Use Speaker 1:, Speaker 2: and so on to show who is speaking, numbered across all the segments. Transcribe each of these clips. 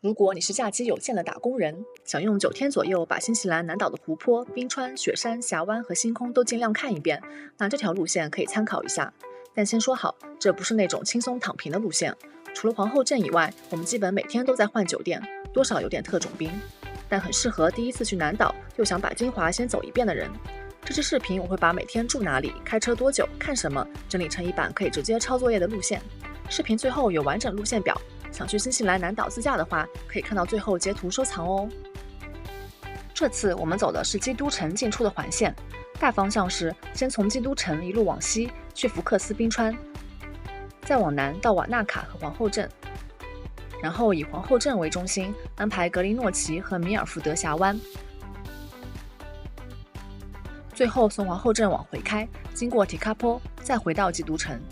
Speaker 1: 如果你是假期有限的打工人，想用9天左右把新西兰南岛的湖泊、冰川、雪山、峡湾和星空都尽量看一遍，那这条路线可以参考一下。但先说好，这不是那种轻松躺平的路线。除了皇后镇以外，我们基本每天都在换酒店，多少有点特种兵，但很适合第一次去南岛又想把金华先走一遍的人。这支视频我会把每天住哪里、开车多久、看什么整理成一版可以直接抄作业的路线。视频最后有完整路线表，想去新西兰南岛自驾的话，可以看到最后截图收藏哦。这次我们走的是基督城进出的环线，大方向是先从基督城一路往西去福克斯冰川，再往南到瓦纳卡和皇后镇，然后以皇后镇为中心安排格林诺奇和米尔福德峡湾，最后从皇后镇往回开，经过提卡坡，再回到基督城。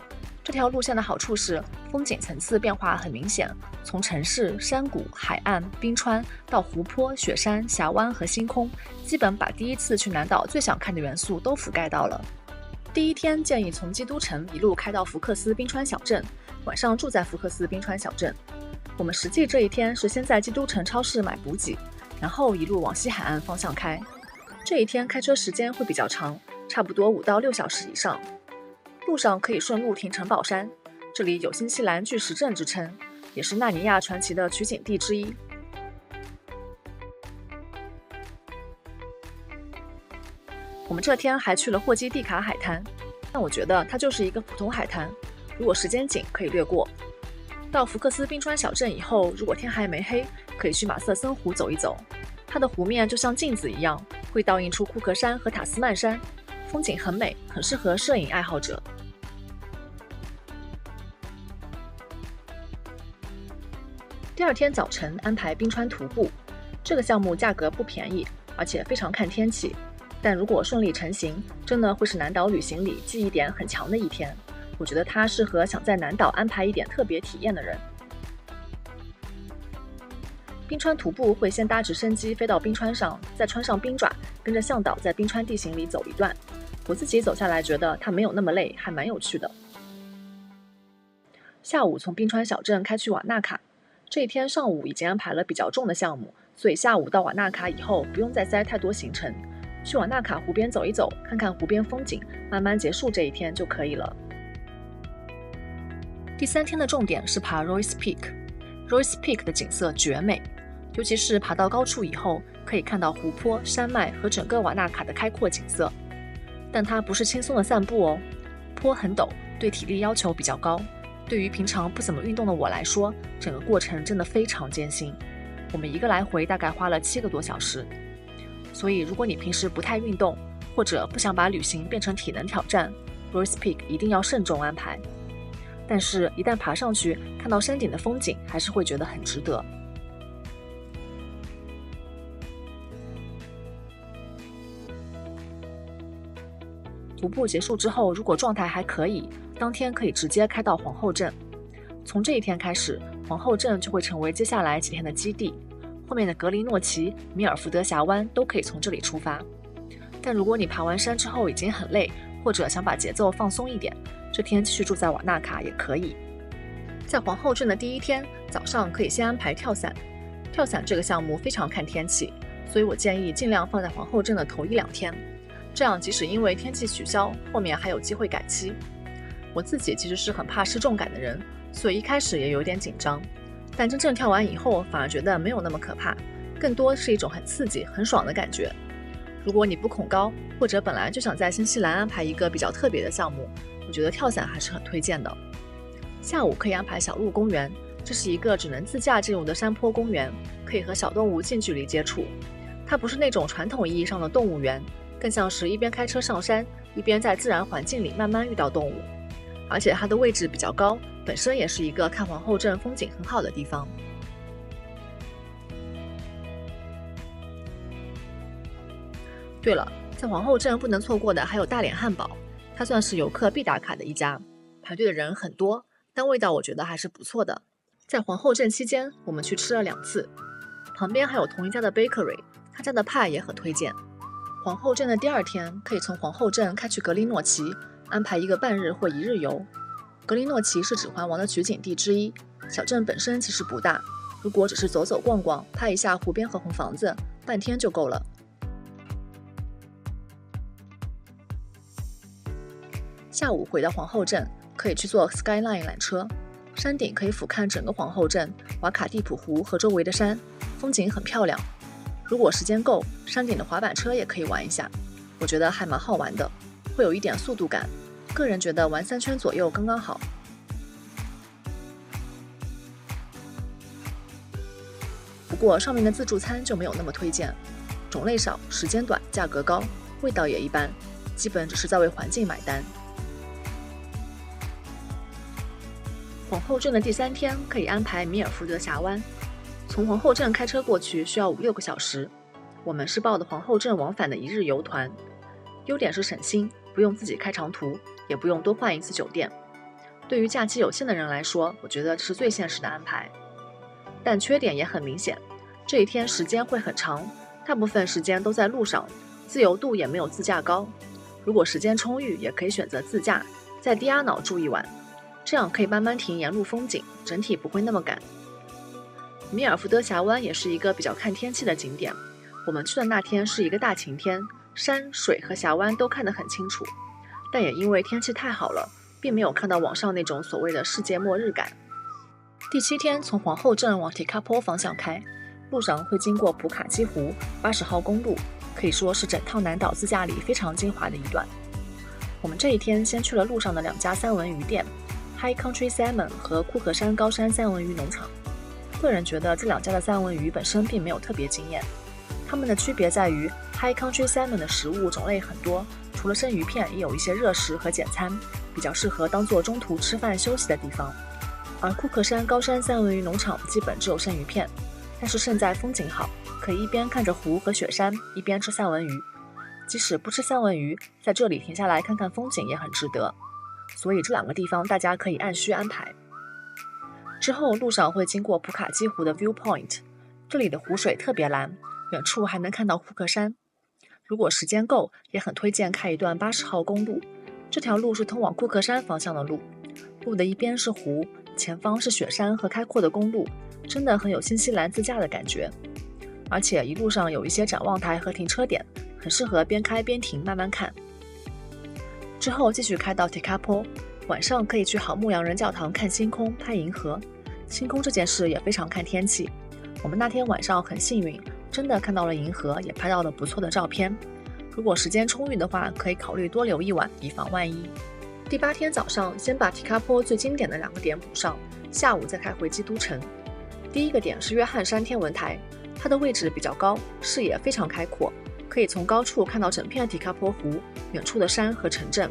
Speaker 1: 这条路线的好处是风景层次变化很明显，从城市、山谷、海岸、冰川到湖泊、雪山、峡湾和星空，基本把第一次去南岛最想看的元素都覆盖到了。第一天建议从基督城一路开到福克斯冰川小镇，晚上住在福克斯冰川小镇。我们实际这一天是先在基督城超市买补给，然后一路往西海岸方向开。这一天开车时间会比较长，差不多5到6小时以上。路上可以顺路停城堡山，这里有新西兰巨石阵之称，也是纳尼亚传奇的取景地之一。我们这天还去了霍基蒂卡海滩，但我觉得它就是一个普通海滩，如果时间紧可以略过。到福克斯冰川小镇以后，如果天还没黑，可以去马瑟森湖走一走，它的湖面就像镜子一样，会倒映出库克山和塔斯曼山，风景很美，很适合摄影爱好者。第二天早晨安排冰川徒步，这个项目价格不便宜，而且非常看天气，但如果顺利成行，真的会是南岛旅行里记忆点很强的一天。我觉得它适合想在南岛安排一点特别体验的人。冰川徒步会先搭直升机飞到冰川上，再穿上冰爪，跟着向导在冰川地形里走一段。我自己走下来觉得它没有那么累，还蛮有趣的。下午从冰川小镇开去瓦纳卡，这一天上午已经安排了比较重的项目，所以下午到瓦纳卡以后不用再塞太多行程，去瓦纳卡湖边走一走，看看湖边风景，慢慢结束这一天就可以了。第3天的重点是爬 Royce Peak。Royce Peak 的景色绝美，尤其是爬到高处以后，可以看到湖泊、山脉和整个瓦纳卡的开阔景色。但它不是轻松的散步哦，坡很陡，对体力要求比较高。对于平常不怎么运动的我来说，整个过程真的非常艰辛。我们一个来回大概花了7个多小时。所以如果你平时不太运动，或者不想把旅行变成体能挑战， Royce Peak 一定要慎重安排。但是一旦爬上去，看到山顶的风景，还是会觉得很值得。徒步结束之后，如果状态还可以，当天可以直接开到皇后镇。从这一天开始，皇后镇就会成为接下来几天的基地，后面的格林诺奇、米尔福德峡湾都可以从这里出发。但如果你爬完山之后已经很累，或者想把节奏放松一点，这天继续住在瓦纳卡也可以。在皇后镇的第一天早上可以先安排跳伞。跳伞这个项目非常看天气，所以我建议尽量放在皇后镇的头1-2天，这样即使因为天气取消，后面还有机会改期。我自己其实是很怕失重感的人，所以一开始也有点紧张，但真正跳完以后反而觉得没有那么可怕，更多是一种很刺激很爽的感觉。如果你不恐高，或者本来就想在新西兰安排一个比较特别的项目，我觉得跳伞还是很推荐的。下午可以安排小鹿公园，这是一个只能自驾进入的山坡公园，可以和小动物近距离接触。它不是那种传统意义上的动物园，更像是一边开车上山，一边在自然环境里慢慢遇到动物。而且它的位置比较高，本身也是一个看皇后镇风景很好的地方。对了，在皇后镇不能错过的还有大脸汉堡，它算是游客必打卡的一家，排队的人很多，但味道我觉得还是不错的。在皇后镇期间，我们去吃了2次，旁边还有同一家的 bakery， 他家的派也很推荐。皇后镇的第2天可以从皇后镇开去格林诺奇，安排一个半日或1日游。格林诺奇是指环王的取景地之一，小镇本身其实不大，如果只是走走逛逛，拍一下湖边和红房子，半天就够了。下午回到皇后镇，可以去坐 Skyline 缆车，山顶可以俯瞰整个皇后镇、瓦卡蒂普湖和周围的山，风景很漂亮。如果时间够，山顶的滑板车也可以玩一下，我觉得还蛮好玩的，会有一点速度感，个人觉得玩3圈左右刚刚好。不过上面的自助餐就没有那么推荐，种类少，时间短，价格高，味道也一般，基本只是在为环境买单。皇后镇的第3天可以安排米尔福德峡湾，从皇后镇开车过去需要5-6个小时。我们是报的皇后镇往返的1日游团，优点是省心，不用自己开长途，也不用多换一次酒店。对于假期有限的人来说，我觉得这是最现实的安排。但缺点也很明显，这一天时间会很长，大部分时间都在路上，自由度也没有自驾高。如果时间充裕，也可以选择自驾，在迪亚瑙住一晚，这样可以慢慢停沿路风景，整体不会那么赶。米尔福德峡湾也是一个比较看天气的景点，我们去的那天是一个大晴天，山水和峡湾都看得很清楚，但也因为天气太好了，并没有看到网上那种所谓的世界末日感。第7天从皇后镇往提卡坡方向开，路上会经过普卡基湖、80号公路，可以说是整趟南岛自驾里非常精华的一段。我们这一天先去了路上的2家三文鱼店， High Country Salmon 和库克山高山三文鱼农场。个人觉得这2家的三文鱼本身并没有特别惊艳，它们的区别在于 High Country Salmon 的食物种类很多，除了生鱼片也有一些热食和简餐，比较适合当做中途吃饭休息的地方。而库克山高山三文鱼农场基本只有生鱼片，但是胜在风景好，可以一边看着湖和雪山，一边吃三文鱼。即使不吃三文鱼，在这里停下来看看风景也很值得。所以这2个地方大家可以按需安排。之后路上会经过普卡基湖的 Viewpoint， 这里的湖水特别蓝，远处还能看到库克山。如果时间够，也很推荐开一段80号公路，这条路是通往库克山方向的路，路的一边是湖，前方是雪山和开阔的公路，真的很有新西兰自驾的感觉。而且一路上有一些展望台和停车点，很适合边开边停慢慢看。之后继续开到提卡坡，晚上可以去好牧羊人教堂看星空、拍银河。星空这件事也非常看天气，我们那天晚上很幸运，真的看到了银河，也拍到了不错的照片。如果时间充裕的话，可以考虑多留一晚，以防万一。第8天早上，先把提卡坡最经典的2个点补上，下午再开回基督城。第1个点是约翰山天文台，它的位置比较高，视野非常开阔，可以从高处看到整片提卡坡湖、远处的山和城镇。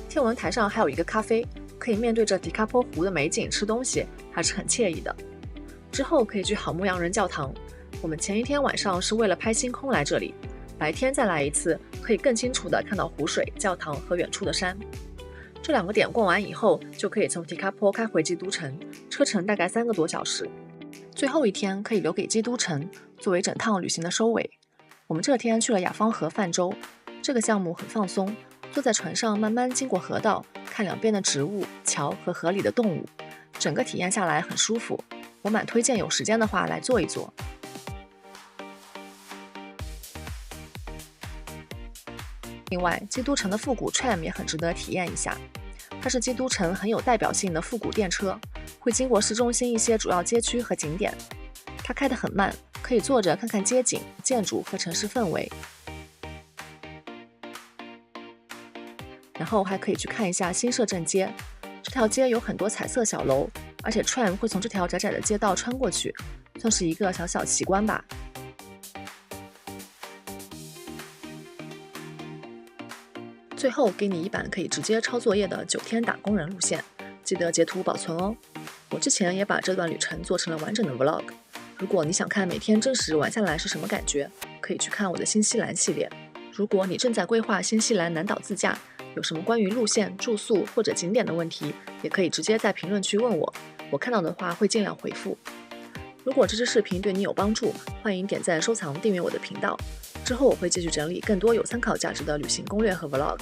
Speaker 1: 天文台上还有一个咖啡，可以面对着提卡坡湖的美景吃东西，还是很惬意的。之后可以去好牧羊人教堂，我们前一天晚上是为了拍星空来这里，白天再来一次，可以更清楚地看到湖水、教堂和远处的山。这2个点逛完以后，就可以从提卡坡开回基督城，车程大概3个多小时。最后一天可以留给基督城，作为整趟旅行的收尾。我们这天去了雅芳河泛舟，这个项目很放松，坐在船上慢慢经过河道，看两边的植物、桥和河里的动物，整个体验下来很舒服。我蛮推荐有时间的话来做一做。另外，基督城的复古 tram 也很值得体验一下，它是基督城很有代表性的复古电车，会经过市中心一些主要街区和景点。它开得很慢，可以坐着看看街景、建筑和城市氛围，然后还可以去看一下新社镇街。这条街有很多彩色小楼，而且 tram 会从这条窄窄的街道穿过去，算是一个小小奇观吧。最后给你一版可以直接抄作业的9天打工人路线，记得截图保存哦。我之前也把这段旅程做成了完整的 vlog， 如果你想看每天真实玩下来是什么感觉，可以去看我的新西兰系列。如果你正在规划新西兰南岛自驾，有什么关于路线、住宿或者景点的问题，也可以直接在评论区问我，我看到的话会尽量回复。如果这支视频对你有帮助，欢迎点赞、收藏、订阅我的频道。之后我会继续整理更多有参考价值的旅行攻略和 vlog。